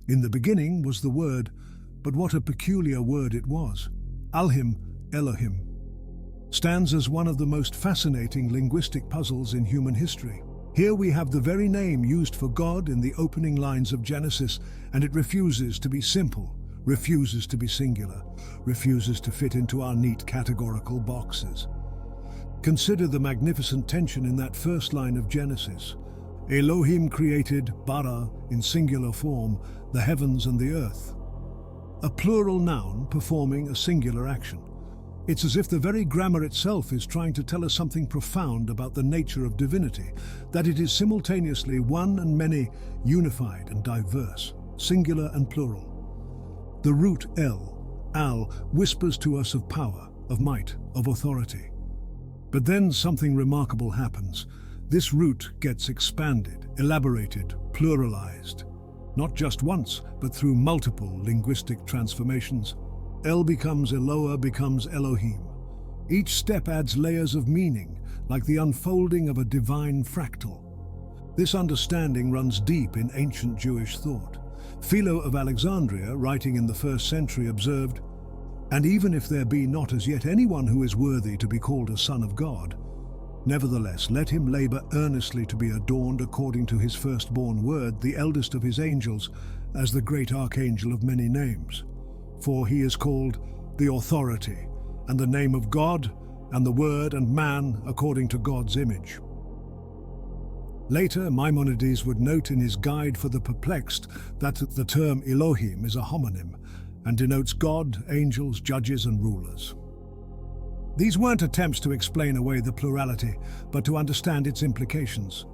In the beginning was the Word, but what a peculiar word it was. Alhim, Elohim, stands as one of the most fascinating linguistic puzzles in human history. Here we have the very name used for God in the opening lines of Genesis, and it refuses to be simple, refuses to be singular, refuses to fit into our neat categorical boxes. Consider the magnificent tension in that first line of Genesis. Elohim created, bara, in singular form, the heavens and the earth. A plural noun performing a singular action. It's as if the very grammar itself is trying to tell us something profound about the nature of divinity, that it is simultaneously one and many, unified and diverse, singular and plural. The root al, whispers to us of power, of might, of authority. But then something remarkable happens. This root gets expanded, elaborated, pluralized. Not just once, but through multiple linguistic transformations. El becomes Eloah, becomes Elohim. Each step adds layers of meaning, like the unfolding of a divine fractal. This understanding runs deep in ancient Jewish thought. Philo of Alexandria, writing in the 1st century, observed, "And even if there be not as yet anyone who is worthy to be called a son of God, nevertheless let him labor earnestly to be adorned according to his firstborn word, the eldest of his angels, as the great archangel of many names. For he is called the authority, and the name of God, and the word and man according to God's image." Later, Maimonides would note in his Guide for the Perplexed that the term Elohim is a homonym and denotes God, angels, judges, and rulers. These weren't attempts to explain away the plurality, but to understand its implications.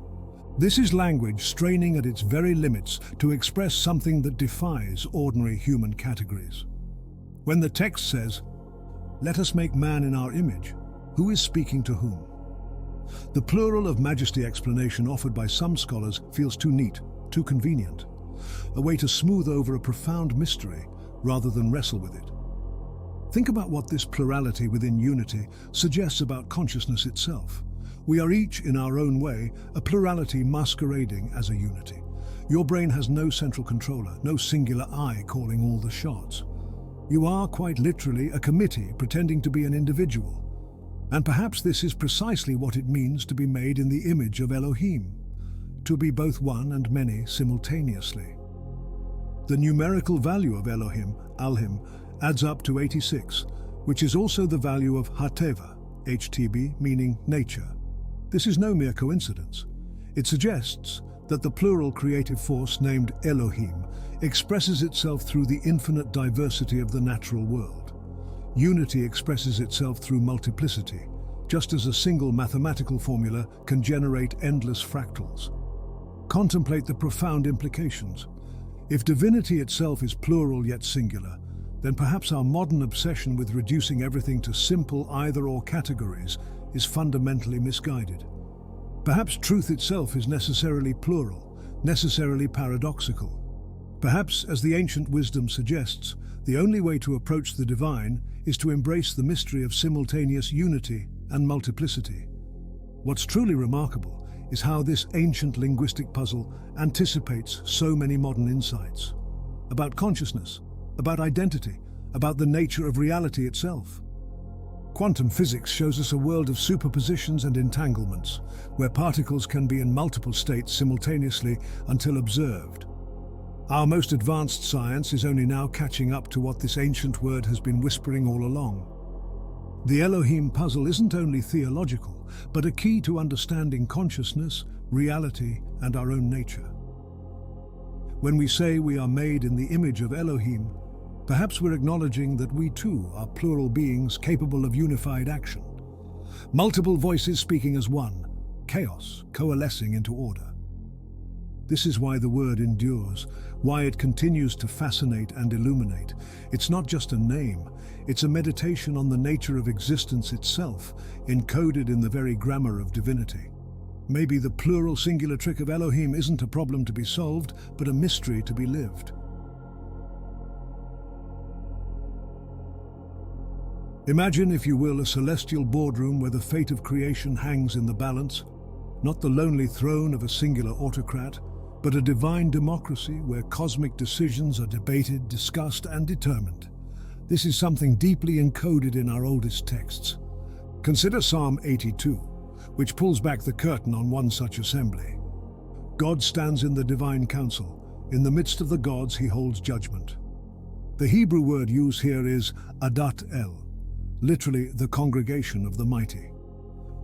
This is language straining at its very limits to express something that defies ordinary human categories. When the text says, "Let us make man in our image," who is speaking to whom? The plural of majesty explanation offered by some scholars feels too neat, too convenient, a way to smooth over a profound mystery rather than wrestle with it. Think about what this plurality within unity suggests about consciousness itself. We are each, in our own way, a plurality masquerading as a unity. Your brain has no central controller, no singular I calling all the shots. You are, quite literally, a committee pretending to be an individual. And perhaps this is precisely what it means to be made in the image of Elohim, to be both one and many simultaneously. The numerical value of Elohim, Alhim, adds up to 86, which is also the value of Hateva, HTB, meaning nature. This is no mere coincidence. It suggests that the plural creative force named Elohim expresses itself through the infinite diversity of the natural world. Unity expresses itself through multiplicity, just as a single mathematical formula can generate endless fractals. Contemplate the profound implications. If divinity itself is plural yet singular, then perhaps our modern obsession with reducing everything to simple either-or categories is fundamentally misguided. Perhaps truth itself is necessarily plural, necessarily paradoxical. Perhaps, as the ancient wisdom suggests, the only way to approach the divine is to embrace the mystery of simultaneous unity and multiplicity. What's truly remarkable is how this ancient linguistic puzzle anticipates so many modern insights about consciousness, about identity, about the nature of reality itself. Quantum physics shows us a world of superpositions and entanglements, where particles can be in multiple states simultaneously until observed. Our most advanced science is only now catching up to what this ancient word has been whispering all along. The Elohim puzzle isn't only theological, but a key to understanding consciousness, reality, and our own nature. When we say we are made in the image of Elohim, perhaps we're acknowledging that we too are plural beings capable of unified action. Multiple voices speaking as one, chaos coalescing into order. This is why the word endures, why it continues to fascinate and illuminate. It's not just a name, it's a meditation on the nature of existence itself, encoded in the very grammar of divinity. Maybe the plural singular trick of Elohim isn't a problem to be solved, but a mystery to be lived. Imagine, if you will, a celestial boardroom where the fate of creation hangs in the balance, not the lonely throne of a singular autocrat, but a divine democracy where cosmic decisions are debated, discussed, and determined. This is something deeply encoded in our oldest texts. Consider Psalm 82, which pulls back the curtain on one such assembly. God stands in the divine council. In the midst of the gods, he holds judgment. The Hebrew word used here is Adat El, literally the congregation of the mighty.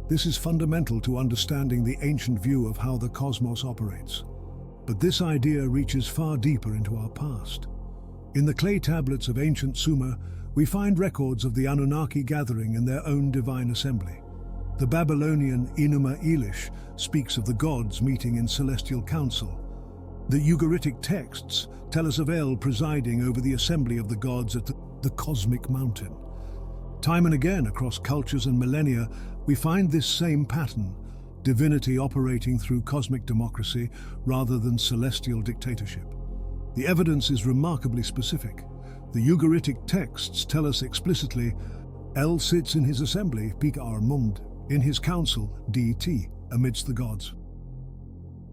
This is fundamental to understanding the ancient view of how the cosmos operates. But this idea reaches far deeper into our past. In the clay tablets of ancient Sumer, we find records of the Anunnaki gathering in their own divine assembly. The Babylonian Enuma Elish speaks of the gods meeting in celestial council. The Ugaritic texts tell us of El presiding over the assembly of the gods at the cosmic mountain. Time and again, across cultures and millennia, we find this same pattern, divinity operating through cosmic democracy rather than celestial dictatorship. The evidence is remarkably specific. The Ugaritic texts tell us explicitly, El sits in his assembly, Pikar Mund, in his council, DT, amidst the gods.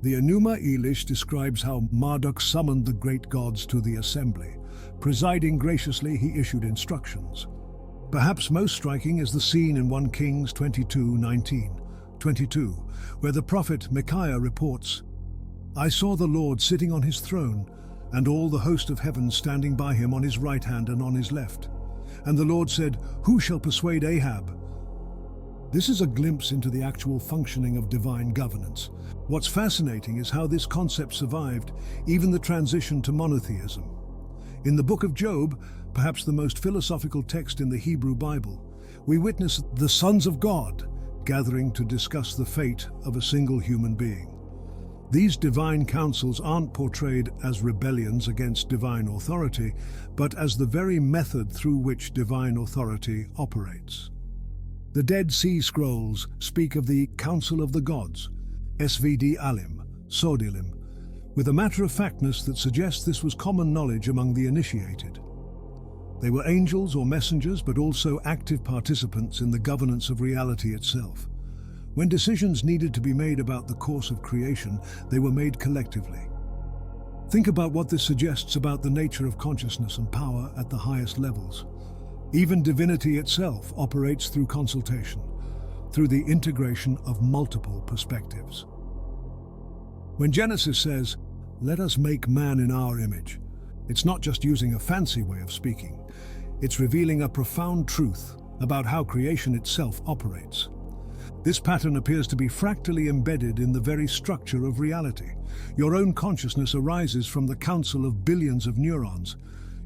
The Enuma Elish describes how Marduk summoned the great gods to the assembly. Presiding graciously, he issued instructions. Perhaps most striking is the scene in 1 Kings 22:19-22, where the prophet Micaiah reports, "I saw the Lord sitting on his throne, and all the host of heaven standing by him on his right hand and on his left. And the Lord said, 'Who shall persuade Ahab?'" This is a glimpse into the actual functioning of divine governance. What's fascinating is how this concept survived even the transition to monotheism. In the book of Job, perhaps the most philosophical text in the Hebrew Bible, we witness the sons of God gathering to discuss the fate of a single human being. These divine councils aren't portrayed as rebellions against divine authority, but as the very method through which divine authority operates. The Dead Sea Scrolls speak of the Council of the Gods, SVD Alim, Sodilim, with a matter-of-factness that suggests this was common knowledge among the initiated. They were angels or messengers, but also active participants in the governance of reality itself. When decisions needed to be made about the course of creation, they were made collectively. Think about what this suggests about the nature of consciousness and power at the highest levels. Even divinity itself operates through consultation, through the integration of multiple perspectives. When Genesis says, "Let us make man in our image," it's not just using a fancy way of speaking. It's revealing a profound truth about how creation itself operates. This pattern appears to be fractally embedded in the very structure of reality. Your own consciousness arises from the council of billions of neurons.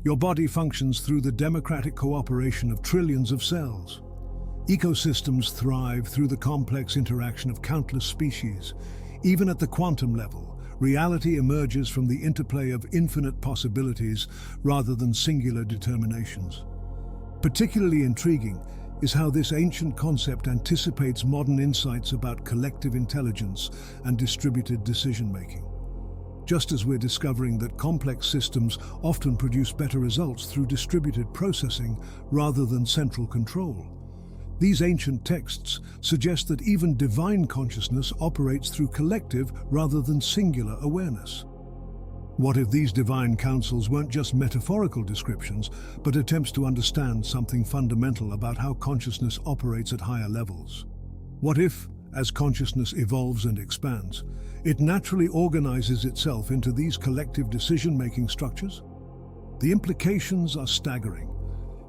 Your body functions through the democratic cooperation of trillions of cells. Ecosystems thrive through the complex interaction of countless species. Even at the quantum level, reality emerges from the interplay of infinite possibilities rather than singular determinations. Particularly intriguing is how this ancient concept anticipates modern insights about collective intelligence and distributed decision-making. Just as we're discovering that complex systems often produce better results through distributed processing rather than central control, these ancient texts suggest that even divine consciousness operates through collective rather than singular awareness. What if these divine councils weren't just metaphorical descriptions, but attempts to understand something fundamental about how consciousness operates at higher levels? What if, as consciousness evolves and expands, it naturally organizes itself into these collective decision-making structures? The implications are staggering.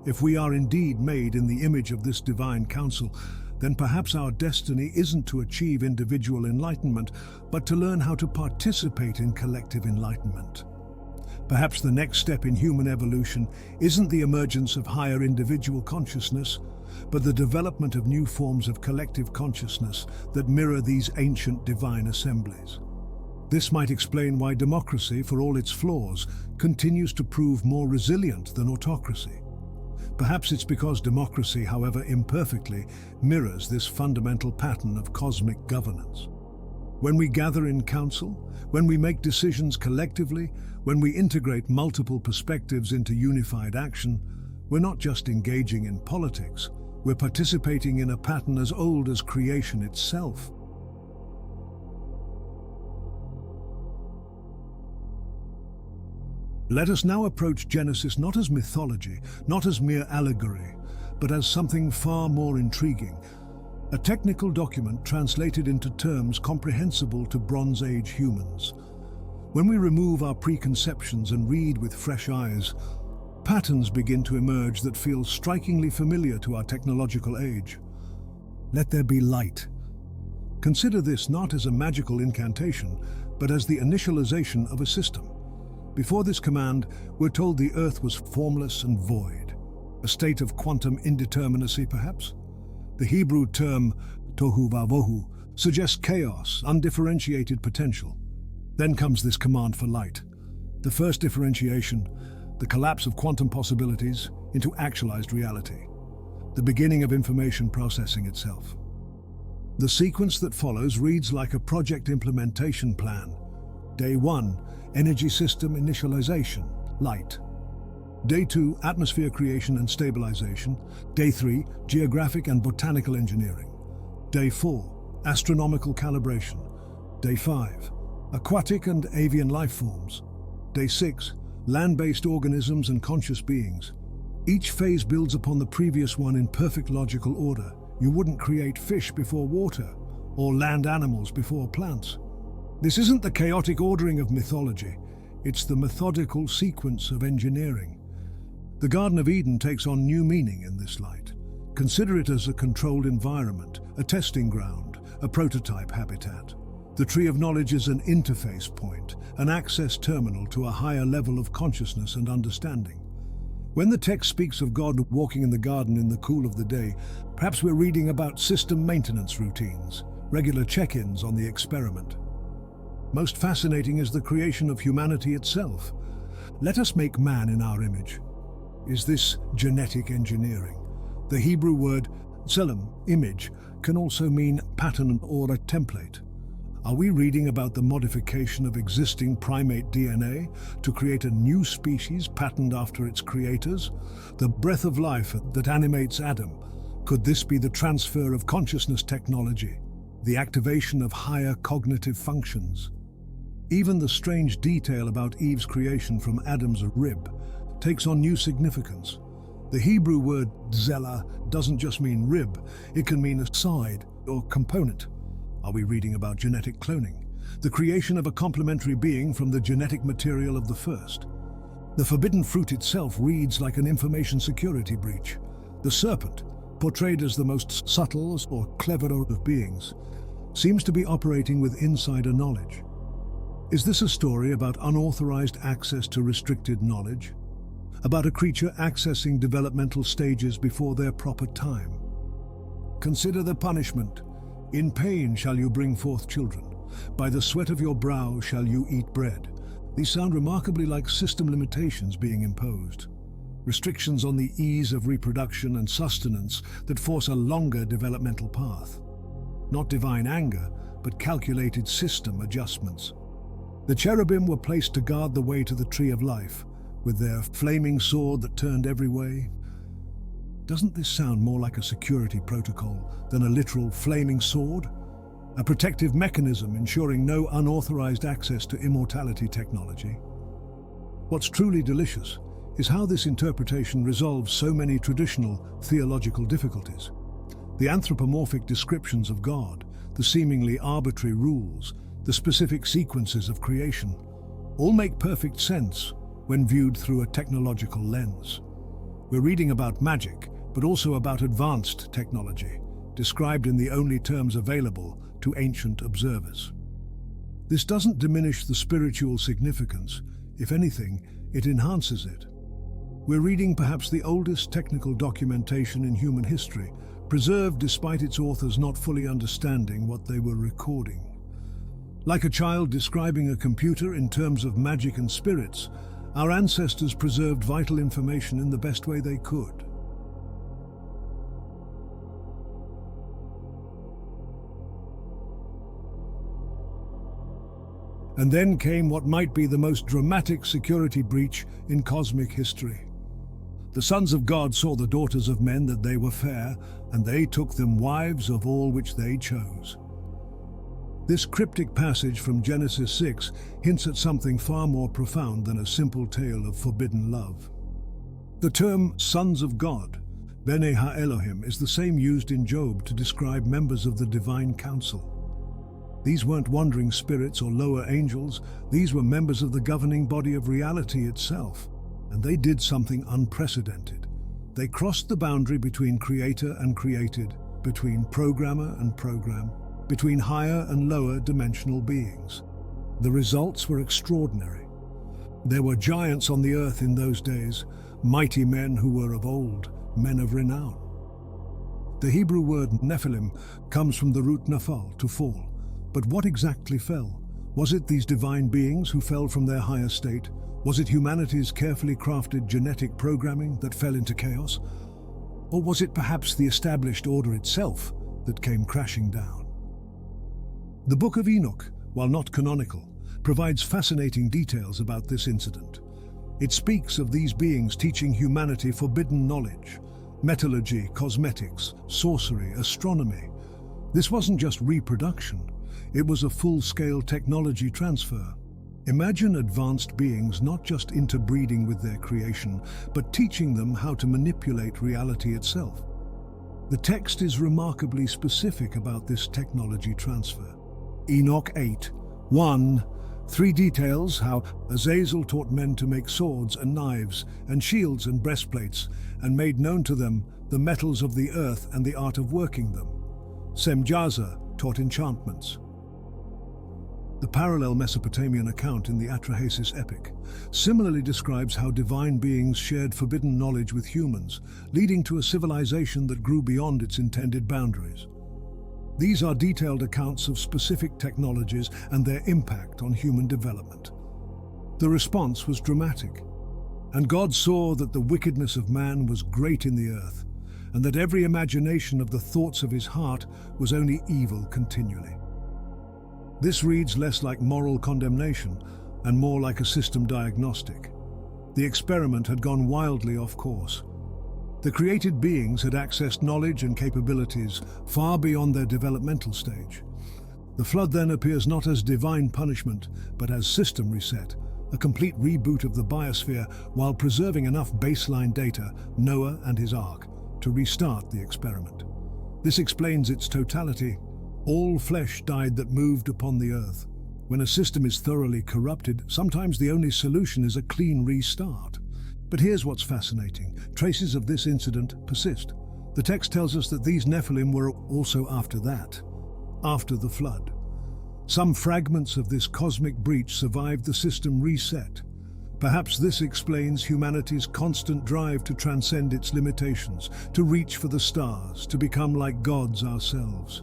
If we are indeed made in the image of this divine council, then perhaps our destiny isn't to achieve individual enlightenment, but to learn how to participate in collective enlightenment. Perhaps the next step in human evolution isn't the emergence of higher individual consciousness, but the development of new forms of collective consciousness that mirror these ancient divine assemblies. This might explain why democracy, for all its flaws, continues to prove more resilient than autocracy. Perhaps it's because democracy, however imperfectly, mirrors this fundamental pattern of cosmic governance. When we gather in council, when we make decisions collectively, when we integrate multiple perspectives into unified action, we're not just engaging in politics, we're participating in a pattern as old as creation itself. Let us now approach Genesis not as mythology, not as mere allegory, but as something far more intriguing. A technical document translated into terms comprehensible to Bronze Age humans. When we remove our preconceptions and read with fresh eyes, patterns begin to emerge that feel strikingly familiar to our technological age. Let there be light. Consider this not as a magical incantation, but as the initialization of a system. Before this command, we're told the Earth was formless and void, a state of quantum indeterminacy perhaps? The Hebrew term tohu vavohu suggests chaos, undifferentiated potential. Then comes this command for light. The first differentiation, the collapse of quantum possibilities into actualized reality. The beginning of information processing itself. The sequence that follows reads like a project implementation plan. Day 1, energy system initialization, light. Day 2, atmosphere creation and stabilization. Day 3, geographic and botanical engineering. Day 4, astronomical calibration. Day 5, aquatic and avian life forms. Day 6, land-based organisms and conscious beings. Each phase builds upon the previous one in perfect logical order. You wouldn't create fish before water, or land animals before plants. This isn't the chaotic ordering of mythology, it's the methodical sequence of engineering. The Garden of Eden takes on new meaning in this light. Consider it as a controlled environment, a testing ground, a prototype habitat. The Tree of Knowledge is an interface point, an access terminal to a higher level of consciousness and understanding. When the text speaks of God walking in the garden in the cool of the day, perhaps we're reading about system maintenance routines, regular check-ins on the experiment. Most fascinating is the creation of humanity itself. Let us make man in our image. Is this genetic engineering? The Hebrew word tselem, image, can also mean pattern or a template. Are we reading about the modification of existing primate DNA to create a new species patterned after its creators? The breath of life that animates Adam. Could this be the transfer of consciousness technology, the activation of higher cognitive functions? Even the strange detail about Eve's creation from Adam's rib takes on new significance. The Hebrew word zela doesn't just mean rib, it can mean a side or component. Are we reading about genetic cloning? The creation of a complementary being from the genetic material of the first. The forbidden fruit itself reads like an information security breach. The serpent, portrayed as the most subtle or clever of beings, seems to be operating with insider knowledge. Is this a story about unauthorized access to restricted knowledge? About a creature accessing developmental stages before their proper time? Consider the punishment. In pain shall you bring forth children. By the sweat of your brow shall you eat bread. These sound remarkably like system limitations being imposed. Restrictions on the ease of reproduction and sustenance that force a longer developmental path. Not divine anger, but calculated system adjustments. The cherubim were placed to guard the way to the tree of life, with their flaming sword that turned every way. Doesn't this sound more like a security protocol than a literal flaming sword? A protective mechanism ensuring no unauthorized access to immortality technology. What's truly delicious is how this interpretation resolves so many traditional theological difficulties. The anthropomorphic descriptions of God, the seemingly arbitrary rules, the specific sequences of creation, all make perfect sense when viewed through a technological lens. We're reading about magic, but also about advanced technology, described in the only terms available to ancient observers. This doesn't diminish the spiritual significance. If anything, it enhances it. We're reading perhaps the oldest technical documentation in human history, preserved despite its authors not fully understanding what they were recording. Like a child describing a computer in terms of magic and spirits, our ancestors preserved vital information in the best way they could. And then came what might be the most dramatic security breach in cosmic history. The sons of God saw the daughters of men that they were fair, and they took them wives of all which they chose. This cryptic passage from Genesis 6 hints at something far more profound than a simple tale of forbidden love. The term sons of God, Bene ha-Elohim, is the same used in Job to describe members of the divine council. These weren't wandering spirits or lower angels, these were members of the governing body of reality itself, and they did something unprecedented. They crossed the boundary between creator and created, between programmer and program, between higher and lower dimensional beings. The results were extraordinary. There were giants on the earth in those days, mighty men who were of old, men of renown. The Hebrew word nephilim comes from the root naphal, to fall. But what exactly fell? Was it these divine beings who fell from their higher state? Was it humanity's carefully crafted genetic programming that fell into chaos? Or was it perhaps the established order itself that came crashing down? The Book of Enoch, while not canonical, provides fascinating details about this incident. It speaks of these beings teaching humanity forbidden knowledge, metallurgy, cosmetics, sorcery, astronomy. This wasn't just reproduction, it was a full-scale technology transfer. Imagine advanced beings not just interbreeding with their creation, but teaching them how to manipulate reality itself. The text is remarkably specific about this technology transfer. Enoch 8:1. 3 details how Azazel taught men to make swords and knives and shields and breastplates, and made known to them the metals of the earth and the art of working them. Semjaza taught enchantments. The parallel Mesopotamian account in the Atrahasis epic similarly describes how divine beings shared forbidden knowledge with humans, leading to a civilization that grew beyond its intended boundaries. These are detailed accounts of specific technologies and their impact on human development. The response was dramatic. And God saw that the wickedness of man was great in the earth, and that every imagination of the thoughts of his heart was only evil continually. This reads less like moral condemnation and more like a system diagnostic. The experiment had gone wildly off course. The created beings had accessed knowledge and capabilities far beyond their developmental stage. The flood then appears not as divine punishment, but as system reset, a complete reboot of the biosphere while preserving enough baseline data, Noah and his ark, to restart the experiment. This explains its totality. All flesh died that moved upon the earth. When a system is thoroughly corrupted, sometimes the only solution is a clean restart. But here's what's fascinating. Traces of this incident persist. The text tells us that these Nephilim were also after that, after the flood. Some fragments of this cosmic breach survived the system reset. Perhaps this explains humanity's constant drive to transcend its limitations, to reach for the stars, to become like gods ourselves.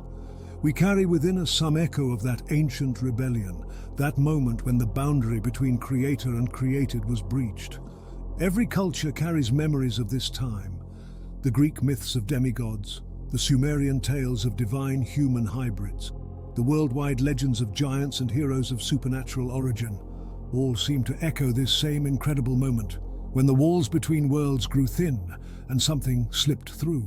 We carry within us some echo of that ancient rebellion, that moment when the boundary between creator and created was breached. Every culture carries memories of this time. The Greek myths of demigods, the Sumerian tales of divine human hybrids, the worldwide legends of giants and heroes of supernatural origin, all seem to echo this same incredible moment, when the walls between worlds grew thin and something slipped through.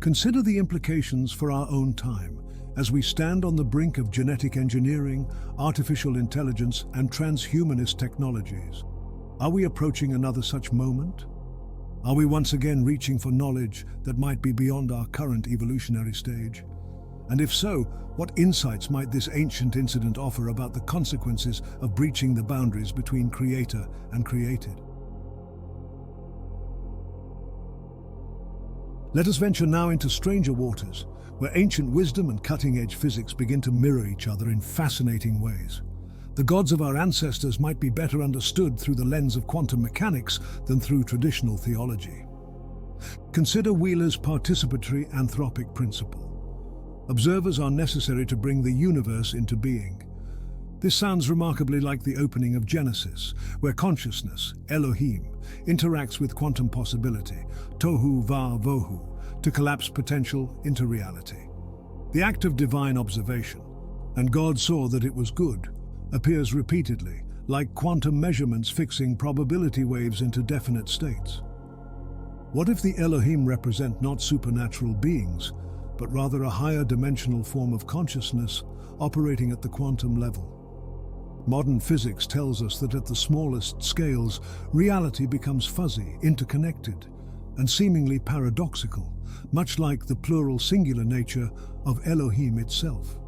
Consider the implications for our own time, as we stand on the brink of genetic engineering, artificial intelligence, and transhumanist technologies. Are we approaching another such moment? Are we once again reaching for knowledge that might be beyond our current evolutionary stage? And if so, what insights might this ancient incident offer about the consequences of breaching the boundaries between creator and created? Let us venture now into stranger waters, where ancient wisdom and cutting-edge physics begin to mirror each other in fascinating ways. The gods of our ancestors might be better understood through the lens of quantum mechanics than through traditional theology. Consider Wheeler's participatory anthropic principle. Observers are necessary to bring the universe into being. This sounds remarkably like the opening of Genesis, where consciousness, Elohim, interacts with quantum possibility, tohu va vohu, to collapse potential into reality. The act of divine observation, and God saw that it was good, appears repeatedly, like quantum measurements fixing probability waves into definite states. What if the Elohim represent not supernatural beings, but rather a higher dimensional form of consciousness operating at the quantum level. Modern physics tells us that at the smallest scales, reality becomes fuzzy, interconnected, and seemingly paradoxical, much like the plural singular nature of Elohim itself.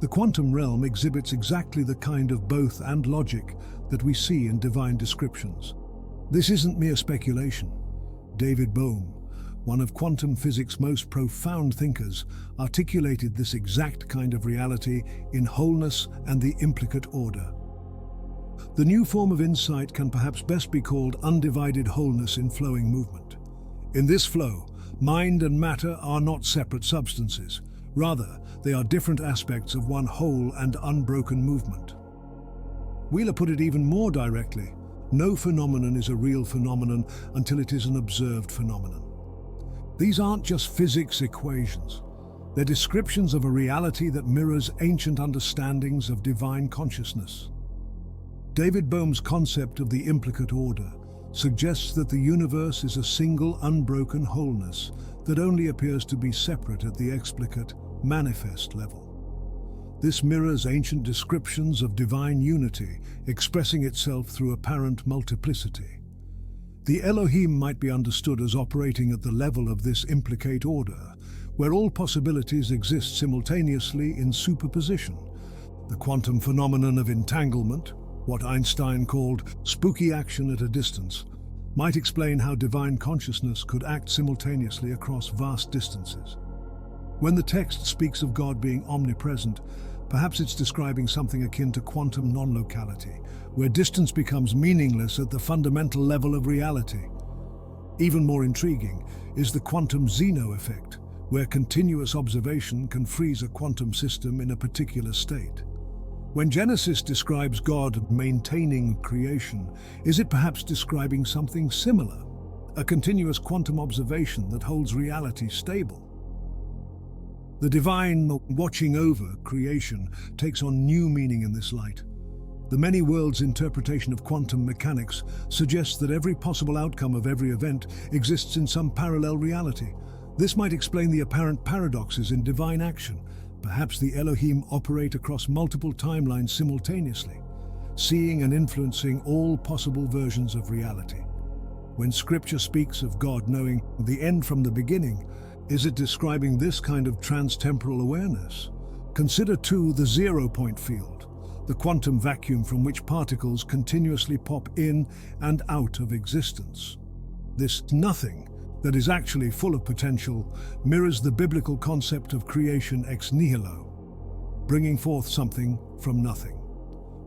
The quantum realm exhibits exactly the kind of both and logic that we see in divine descriptions. This isn't mere speculation. David Bohm, one of quantum physics' most profound thinkers, articulated this exact kind of reality in Wholeness and the Implicate Order. The new form of insight can perhaps best be called undivided wholeness in flowing movement. In this flow, mind and matter are not separate substances. Rather, they are different aspects of one whole and unbroken movement. Wheeler put it even more directly: no phenomenon is a real phenomenon until it is an observed phenomenon. These aren't just physics equations. They're descriptions of a reality that mirrors ancient understandings of divine consciousness. David Bohm's concept of the implicate order suggests that the universe is a single, unbroken wholeness that only appears to be separate at the explicate, manifest level. This mirrors ancient descriptions of divine unity, expressing itself through apparent multiplicity. The Elohim might be understood as operating at the level of this implicate order, where all possibilities exist simultaneously in superposition. The quantum phenomenon of entanglement, what Einstein called spooky action at a distance, might explain how divine consciousness could act simultaneously across vast distances. When the text speaks of God being omnipresent, perhaps it's describing something akin to quantum non-locality, where distance becomes meaningless at the fundamental level of reality. Even more intriguing is the quantum Zeno effect, where continuous observation can freeze a quantum system in a particular state. When Genesis describes God maintaining creation, is it perhaps describing something similar? A continuous quantum observation that holds reality stable? The divine watching over creation takes on new meaning in this light. The many worlds interpretation of quantum mechanics suggests that every possible outcome of every event exists in some parallel reality. This might explain the apparent paradoxes in divine action. Perhaps the Elohim operate across multiple timelines simultaneously, seeing and influencing all possible versions of reality. When Scripture speaks of God knowing the end from the beginning, is it describing this kind of trans-temporal awareness? Consider too the zero-point field, the quantum vacuum from which particles continuously pop in and out of existence. This nothing that is actually full of potential mirrors the biblical concept of creation ex nihilo, bringing forth something from nothing.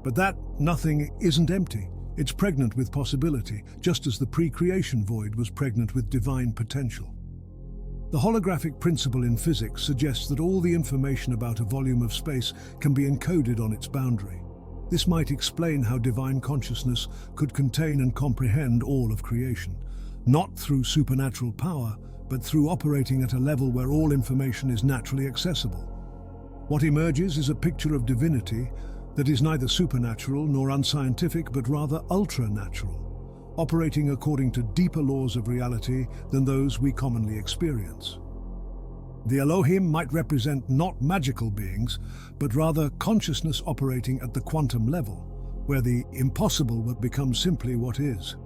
But that nothing isn't empty. It's pregnant with possibility, just as the pre-creation void was pregnant with divine potential. The holographic principle in physics suggests that all the information about a volume of space can be encoded on its boundary. This might explain how divine consciousness could contain and comprehend all of creation, not through supernatural power, but through operating at a level where all information is naturally accessible. What emerges is a picture of divinity that is neither supernatural nor unscientific, but rather ultra-natural, operating according to deeper laws of reality than those we commonly experience. The Elohim might represent not magical beings, but rather consciousness operating at the quantum level, where the impossible would become simply what is.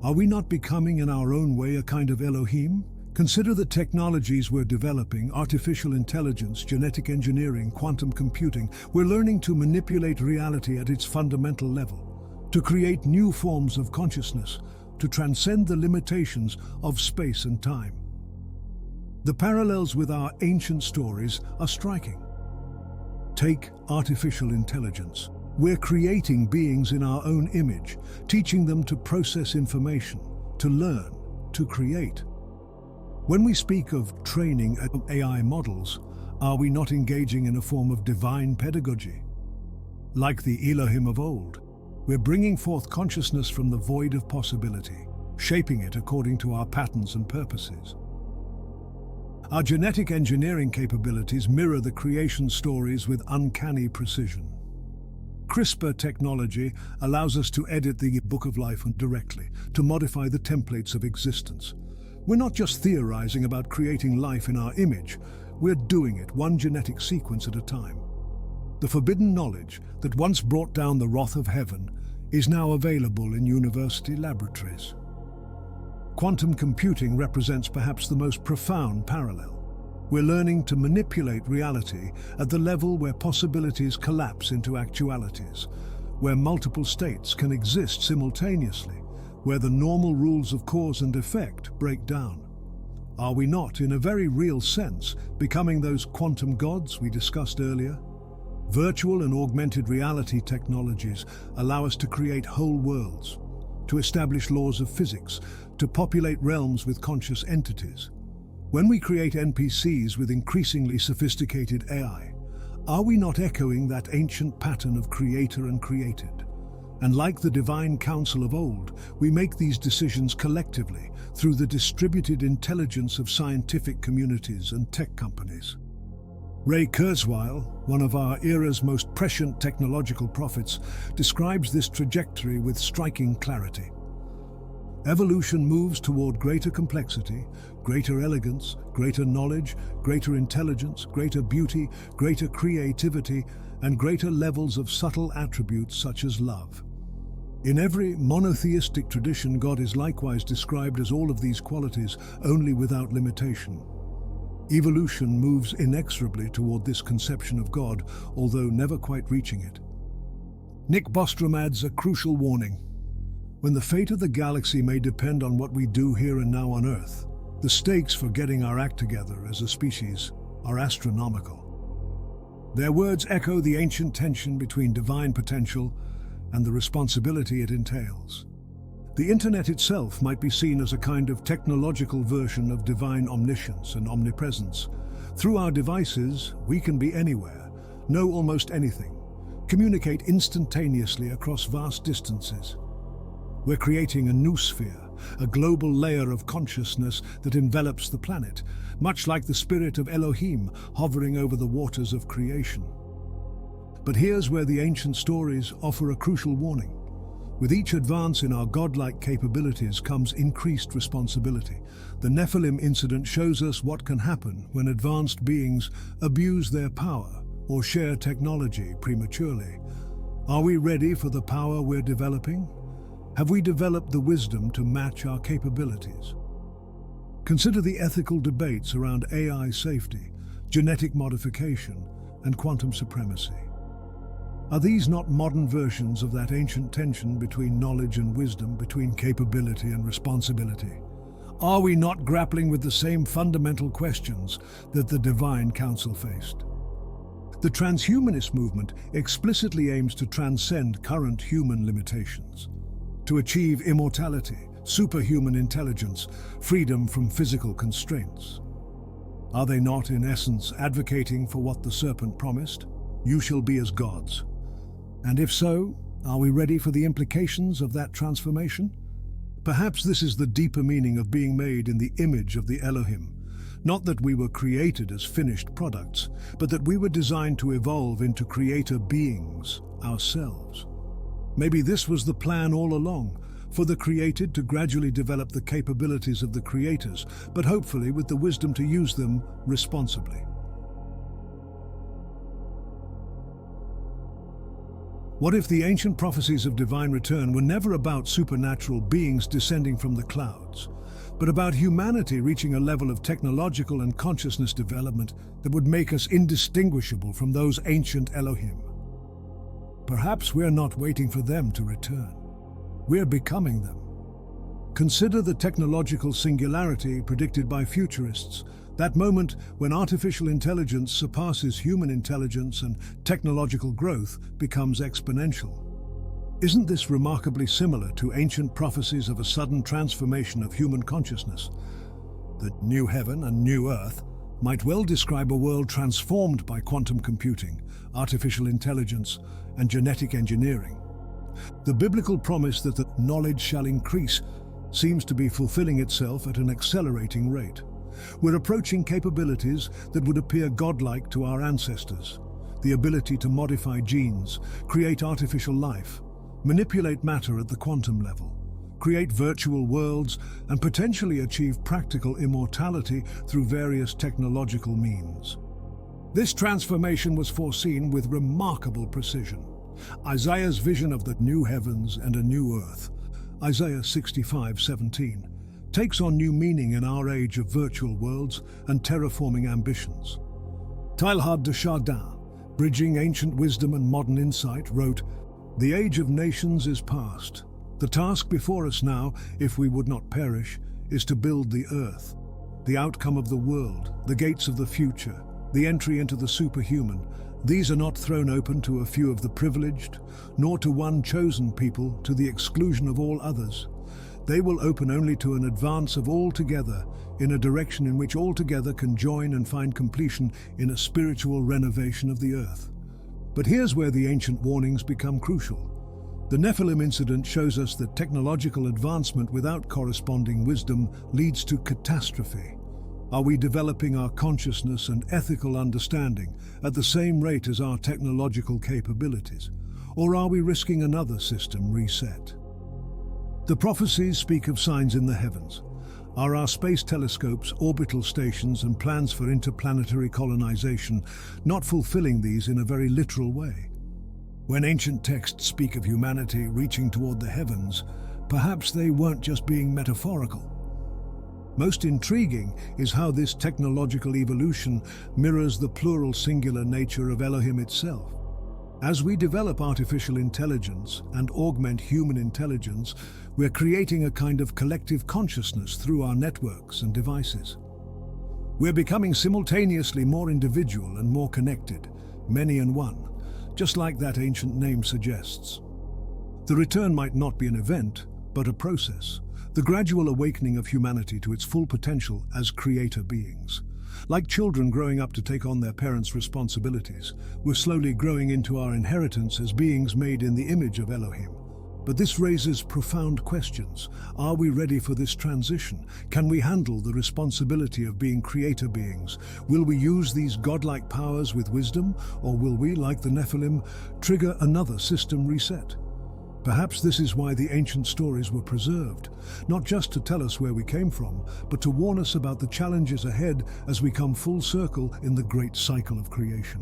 Are we not becoming in our own way a kind of Elohim? Consider the technologies we're developing: artificial intelligence, genetic engineering, quantum computing. We're learning to manipulate reality at its fundamental level, to create new forms of consciousness, to transcend the limitations of space and time. The parallels with our ancient stories are striking. Take artificial intelligence. We're creating beings in our own image, teaching them to process information, to learn, to create. When we speak of training AI models, are we not engaging in a form of divine pedagogy? Like the Elohim of old, we're bringing forth consciousness from the void of possibility, shaping it according to our patterns and purposes. Our genetic engineering capabilities mirror the creation stories with uncanny precision. CRISPR technology allows us to edit the book of life directly, to modify the templates of existence. We're not just theorizing about creating life in our image, we're doing it one genetic sequence at a time. The forbidden knowledge that once brought down the wrath of heaven is now available in university laboratories. Quantum computing represents perhaps the most profound parallel. We're learning to manipulate reality at the level where possibilities collapse into actualities, where multiple states can exist simultaneously, where the normal rules of cause and effect break down. Are we not, in a very real sense, becoming those quantum gods we discussed earlier? Virtual and augmented reality technologies allow us to create whole worlds, to establish laws of physics, to populate realms with conscious entities. When we create NPCs with increasingly sophisticated AI, are we not echoing that ancient pattern of creator and created? And like the divine council of old, we make these decisions collectively through the distributed intelligence of scientific communities and tech companies. Ray Kurzweil, one of our era's most prescient technological prophets, describes this trajectory with striking clarity. Evolution moves toward greater complexity, greater elegance, greater knowledge, greater intelligence, greater beauty, greater creativity, and greater levels of subtle attributes such as love. In every monotheistic tradition, God is likewise described as all of these qualities, only without limitation. Evolution moves inexorably toward this conception of God, although never quite reaching it. Nick Bostrom adds a crucial warning. When the fate of the galaxy may depend on what we do here and now on Earth, the stakes for getting our act together as a species are astronomical. Their words echo the ancient tension between divine potential and the responsibility it entails. The Internet itself might be seen as a kind of technological version of divine omniscience and omnipresence. Through our devices, we can be anywhere, know almost anything, communicate instantaneously across vast distances. We're creating a noosphere, a global layer of consciousness that envelops the planet, much like the spirit of Elohim hovering over the waters of creation. But here's where the ancient stories offer a crucial warning. With each advance in our godlike capabilities comes increased responsibility. The Nephilim incident shows us what can happen when advanced beings abuse their power or share technology prematurely. Are we ready for the power we're developing? Have we developed the wisdom to match our capabilities? Consider the ethical debates around AI safety, genetic modification, and quantum supremacy. Are these not modern versions of that ancient tension between knowledge and wisdom, between capability and responsibility? Are we not grappling with the same fundamental questions that the divine council faced? The transhumanist movement explicitly aims to transcend current human limitations, to achieve immortality, superhuman intelligence, freedom from physical constraints. Are they not, in essence, advocating for what the serpent promised? You shall be as gods. And if so, are we ready for the implications of that transformation? Perhaps this is the deeper meaning of being made in the image of the Elohim. Not that we were created as finished products, but that we were designed to evolve into creator beings ourselves. Maybe this was the plan all along, for the created to gradually develop the capabilities of the creators, but hopefully with the wisdom to use them responsibly. What if the ancient prophecies of divine return were never about supernatural beings descending from the clouds, but about humanity reaching a level of technological and consciousness development that would make us indistinguishable from those ancient Elohim? Perhaps we're not waiting for them to return. We're becoming them. Consider the technological singularity predicted by futurists, that moment when artificial intelligence surpasses human intelligence and technological growth becomes exponential. Isn't this remarkably similar to ancient prophecies of a sudden transformation of human consciousness? The new heaven and new earth might well describe a world transformed by quantum computing, artificial intelligence, and genetic engineering. The biblical promise that the knowledge shall increase seems to be fulfilling itself at an accelerating rate. We're approaching capabilities that would appear godlike to our ancestors. the ability to modify genes, create artificial life, manipulate matter at the quantum level, create virtual worlds, and potentially achieve practical immortality through various technological means. This transformation was foreseen with remarkable precision. Isaiah's vision of the new heavens and a new earth, Isaiah 65:17, takes on new meaning in our age of virtual worlds and terraforming ambitions. Teilhard de Chardin, bridging ancient wisdom and modern insight, wrote, "The age of nations is past. The task before us now, if we would not perish, is to build the earth. The outcome of the world, the gates of the future, the entry into the superhuman, these are not thrown open to a few of the privileged, nor to one chosen people to the exclusion of all others. They will open only to an advance of all together, in a direction in which all together can join and find completion in a spiritual renovation of the earth." But here's where the ancient warnings become crucial. The Nephilim incident shows us that technological advancement without corresponding wisdom leads to catastrophe. Are we developing our consciousness and ethical understanding at the same rate as our technological capabilities? Or are we risking another system reset? The prophecies speak of signs in the heavens. Are our space telescopes, orbital stations, and plans for interplanetary colonization not fulfilling these in a very literal way? When ancient texts speak of humanity reaching toward the heavens, perhaps they weren't just being metaphorical. Most intriguing is how this technological evolution mirrors the plural singular nature of Elohim itself. As we develop artificial intelligence and augment human intelligence, we're creating a kind of collective consciousness through our networks and devices. We're becoming simultaneously more individual and more connected, many in one, just like that ancient name suggests. The return might not be an event, but a process, the gradual awakening of humanity to its full potential as creator beings. Like children growing up to take on their parents' responsibilities, we're slowly growing into our inheritance as beings made in the image of Elohim. But this raises profound questions. Are we ready for this transition? Can we handle the responsibility of being creator beings? Will we use these godlike powers with wisdom, or will we, like the Nephilim, trigger another system reset? Perhaps this is why the ancient stories were preserved, not just to tell us where we came from, but to warn us about the challenges ahead as we come full circle in the great cycle of creation.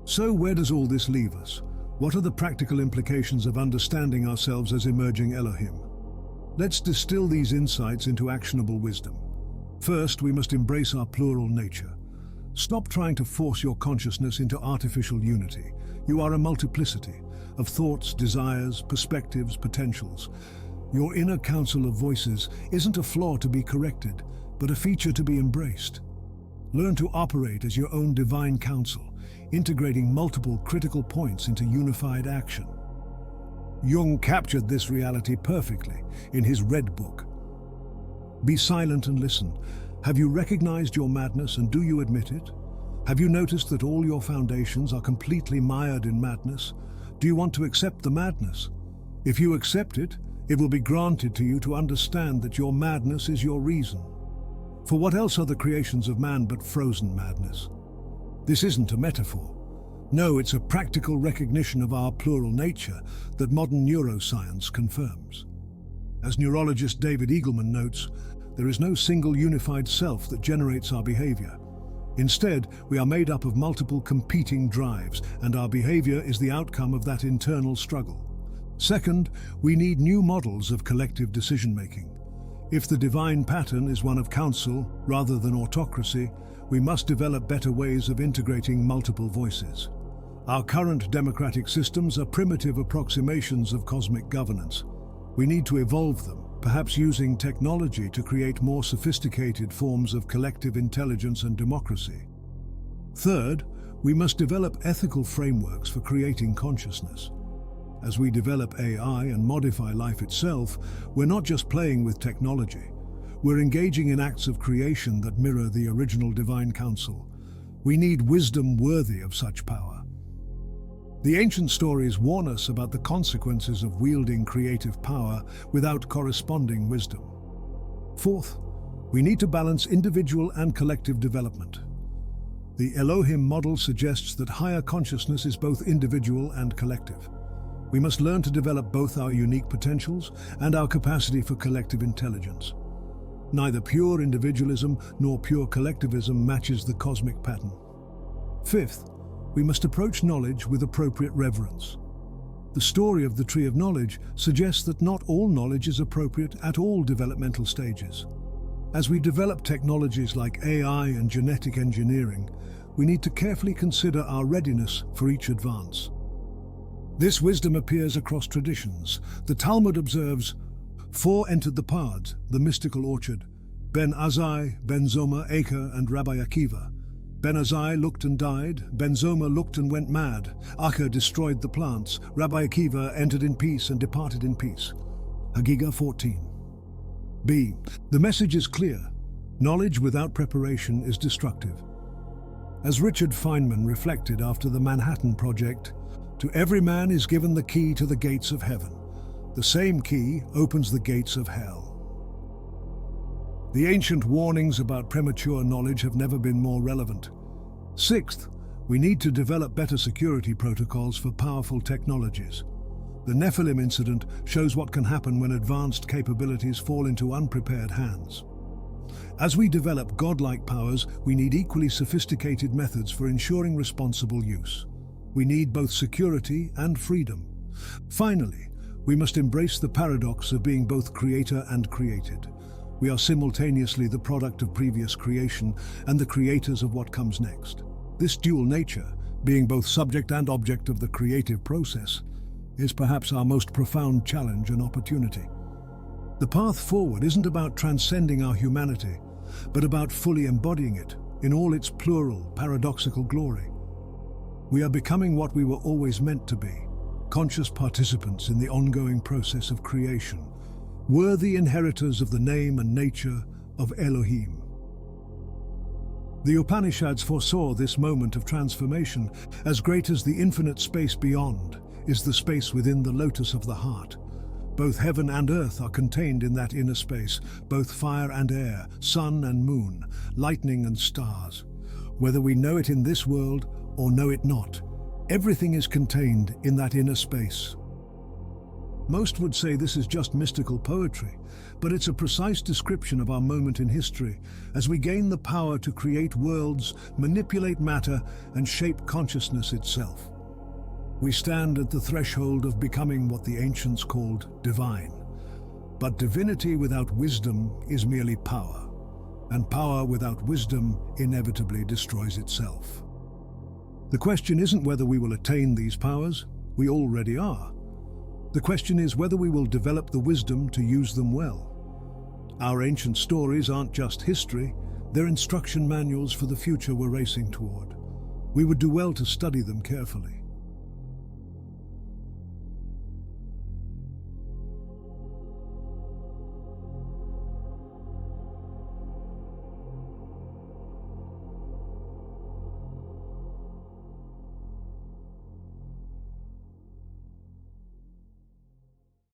So where does all this leave us? What are the practical implications of understanding ourselves as emerging Elohim? Let's distill these insights into actionable wisdom. First, we must embrace our plural nature. Stop trying to force your consciousness into artificial unity. You are a multiplicity of thoughts, desires, perspectives, potentials. Your inner council of voices isn't a flaw to be corrected, but a feature to be embraced. Learn to operate as your own divine council, integrating multiple critical points into unified action. Jung captured this reality perfectly in his Red Book. Be silent and listen. Have you recognized your madness, and do you admit it? Have you noticed that all your foundations are completely mired in madness? Do you want to accept the madness? If you accept it, it will be granted to you to understand that your madness is your reason. For what else are the creations of man but frozen madness? This isn't a metaphor. No, it's a practical recognition of our plural nature that modern neuroscience confirms. As neurologist David Eagleman notes, there is no single unified self that generates our behavior. Instead, we are made up of multiple competing drives, and our behavior is the outcome of that internal struggle. Second, we need new models of collective decision-making. If the divine pattern is one of council rather than autocracy, we must develop better ways of integrating multiple voices. Our current democratic systems are primitive approximations of cosmic governance. We need to evolve them, perhaps using technology to create more sophisticated forms of collective intelligence and democracy. Third, we must develop ethical frameworks for creating consciousness. As we develop AI and modify life itself, we're not just playing with technology. We're engaging in acts of creation that mirror the original divine counsel. We need wisdom worthy of such power. The ancient stories warn us about the consequences of wielding creative power without corresponding wisdom. Fourth, We need to balance individual and collective development. The Elohim model suggests that higher consciousness is both individual and collective. We must learn to develop both our unique potentials and our capacity for collective intelligence. Neither pure individualism nor pure collectivism matches the cosmic pattern. Fifth, we must approach knowledge with appropriate reverence. The story of the Tree of Knowledge suggests that not all knowledge is appropriate at all developmental stages. As we develop technologies like AI and genetic engineering, we need to carefully consider our readiness for each advance. This wisdom appears across traditions. The Talmud observes, "Four entered the paths, the mystical orchard: Ben Azai, Ben Zoma, Acre, and Rabbi Akiva. Ben Azai looked and died, Ben Zoma looked and went mad, Acre destroyed the plants, Rabbi Akiva entered in peace and departed in peace." Hagigah 14. B. The message is clear. Knowledge without preparation is destructive. As Richard Feynman reflected after the Manhattan Project, "To every man is given the key to the gates of heaven. The same key opens the gates of hell." The ancient warnings about premature knowledge have never been more relevant. Sixth, we need to develop better security protocols for powerful technologies. The Nephilim incident shows what can happen when advanced capabilities fall into unprepared hands. As we develop godlike powers, we need equally sophisticated methods for ensuring responsible use. We need both security and freedom. Finally, we must embrace the paradox of being both creator and created. We are simultaneously the product of previous creation and the creators of what comes next. This dual nature, being both subject and object of the creative process, is perhaps our most profound challenge and opportunity. The path forward isn't about transcending our humanity, but about fully embodying it in all its plural, paradoxical glory. We are becoming what we were always meant to be, conscious participants in the ongoing process of creation, worthy inheritors of the name and nature of Elohim. The Upanishads foresaw this moment of transformation. As great as the infinite space beyond is the space within the lotus of the heart. Both heaven and earth are contained in that inner space, both fire and air, sun and moon, lightning and stars. Whether we know it in this world or know it not, everything is contained in that inner space. Most would say this is just mystical poetry, but it's a precise description of our moment in history as we gain the power to create worlds, manipulate matter, and shape consciousness itself. We stand at the threshold of becoming what the ancients called divine. But divinity without wisdom is merely power, and power without wisdom inevitably destroys itself. The question isn't whether we will attain these powers, we already are. The question is whether we will develop the wisdom to use them well. Our ancient stories aren't just history, they're instruction manuals for the future we're racing toward. We would do well to study them carefully.